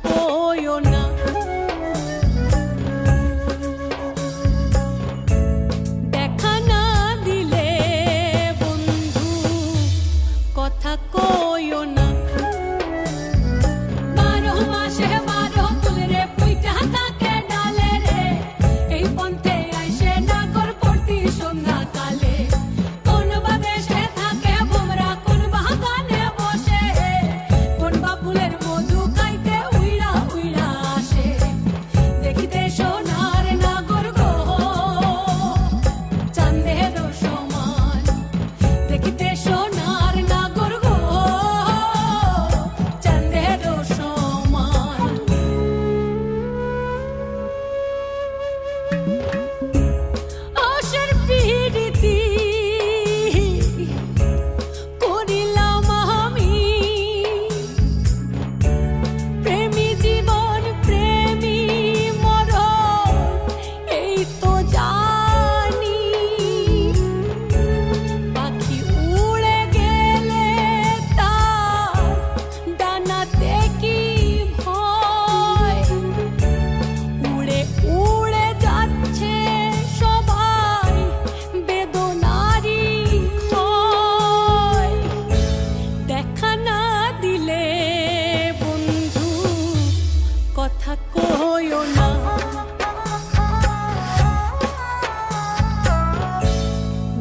কইও না। দেখা না দিলে বন্ধু কথা কইও না। 12 মাসে 12 ফুল রে পুইটা থাকে ডালে রে, এই পন্থে আইসে নাগর প্রতি সন্ধ্যা কালে। কোন বা দেশে থাকে ভোমরা, কোন বাগানে বসে, কোন বা ফুলের মধু খাইতে উইড়া উইড়া আসে। দেখিতে সোনার নাগর গো চাঁদের সমান, দেখিতে সোনার নাগর গো চাঁদের সমান। আশার পিরিতি করিলাম আমি, প্রেমী জীবন প্রেমী মরণ এই তো জানি। পাখি উড়ে গেলে তার ডানাতে কি ভয়, উড়ে উড়ে যাচ্ছে সবাই বেদনারি ক্ষয়। দেখা না দিলে বন্ধু কথা কইও না।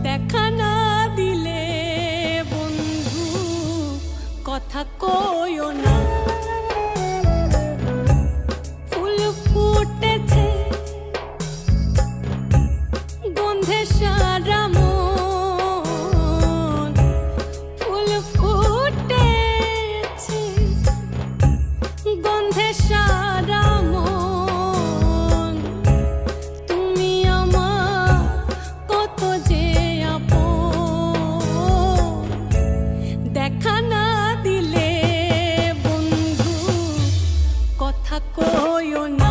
দেখা না দিলে বন্ধু কথা কইও না। ফুল ফুটেছে গন্ধে সারা মন, ফুল ফুটেছে গন্ধে সারা মন। তুমি আমার কত যে আপন, দেখা না দিলে বন্ধু কথা কইও না।